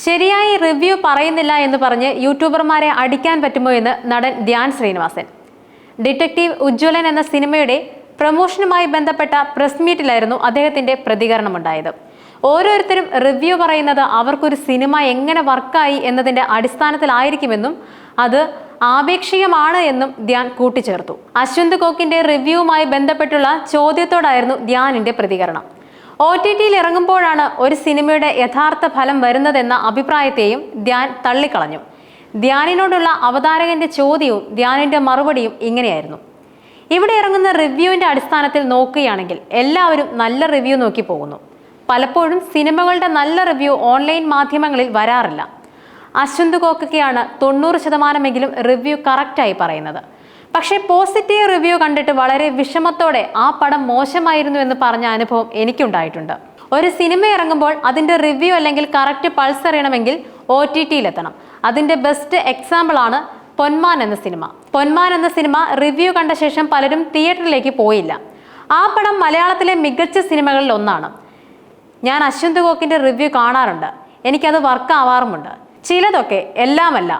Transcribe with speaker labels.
Speaker 1: ശരിയായി റിവ്യൂ പറയുന്നില്ല എന്ന് പറഞ്ഞ് യൂട്യൂബർമാരെ അടിക്കാൻ പറ്റുമോ എന്ന് നടൻ ധ്യാൻ ശ്രീനിവാസൻ. ഡിറ്റക്റ്റീവ് ഉജ്ജ്വലൻ എന്ന സിനിമയുടെ പ്രൊമോഷനുമായി ബന്ധപ്പെട്ട പ്രസ് മീറ്റിലായിരുന്നു അദ്ദേഹത്തിന്റെ പ്രതികരണമുണ്ടായത്. ഓരോരുത്തരും റിവ്യൂ പറയുന്നത് അവർക്കൊരു സിനിമ എങ്ങനെ വർക്കായി എന്നതിന്റെ അടിസ്ഥാനത്തിലായിരിക്കുമെന്നും അത് ആപേക്ഷികമാണ് എന്നും ധ്യാൻ കൂട്ടിച്ചേർത്തു. അശ്വന്ത് കോക്കിന്റെ റിവ്യൂവുമായി ബന്ധപ്പെട്ടുള്ള ചോദ്യത്തോടായിരുന്നു ധ്യാനിന്റെ പ്രതികരണം. OTTയിൽ ഇറങ്ങുമ്പോഴാണ് ഒരു സിനിമയുടെ യഥാർത്ഥ ഫലം വരുന്നതെന്ന അഭിപ്രായത്തെയും ധ്യാൻ തള്ളിക്കളഞ്ഞു. ധ്യാനിനോടുള്ള അവതാരകന്റെ ചോദ്യവും ധ്യാനിന്റെ മറുപടിയും ഇങ്ങനെയായിരുന്നു: ഇവിടെ ഇറങ്ങുന്ന റിവ്യൂവിന്റെ അടിസ്ഥാനത്തിൽ നോക്കുകയാണെങ്കിൽ എല്ലാവരും നല്ല റിവ്യൂ നോക്കി പോകുന്നു. പലപ്പോഴും സിനിമകളുടെ നല്ല റിവ്യൂ ഓൺലൈൻ മാധ്യമങ്ങളിൽ വരാറില്ല. അശ്വന്ത് കോക്കൊക്കെയാണ് 90% റിവ്യൂ കറക്റ്റായി പറയുന്നത്. പക്ഷേ പോസിറ്റീവ് റിവ്യൂ കണ്ടിട്ട് വളരെ വിഷമത്തോടെ ആ പടം മോശമായിരുന്നു എന്ന് പറഞ്ഞ അനുഭവം എനിക്കുണ്ടായിട്ടുണ്ട്. ഒരു സിനിമ ഇറങ്ങുമ്പോൾ അതിന്റെ റിവ്യൂ അല്ലെങ്കിൽ കറക്റ്റ് പൾസ് അറിയണമെങ്കിൽ OTTയിൽ എത്തണം. അതിന്റെ ബെസ്റ്റ് എക്സാമ്പിൾ ആണ് പൊന്മാൻ എന്ന സിനിമ. പൊന്മാൻ എന്ന സിനിമ റിവ്യൂ കണ്ട ശേഷം പലരും തിയേറ്ററിലേക്ക് പോയില്ല. ആ പടം മലയാളത്തിലെ മികച്ച സിനിമകളിൽ ഒന്നാണ്. ഞാൻ അശ്വന്ത് കോക്കിന്റെ റിവ്യൂ കാണാറുണ്ട്. എനിക്കത് വർക്ക് ആവാറുമുണ്ട്. ചിലതൊക്കെ, എല്ലാമല്ല,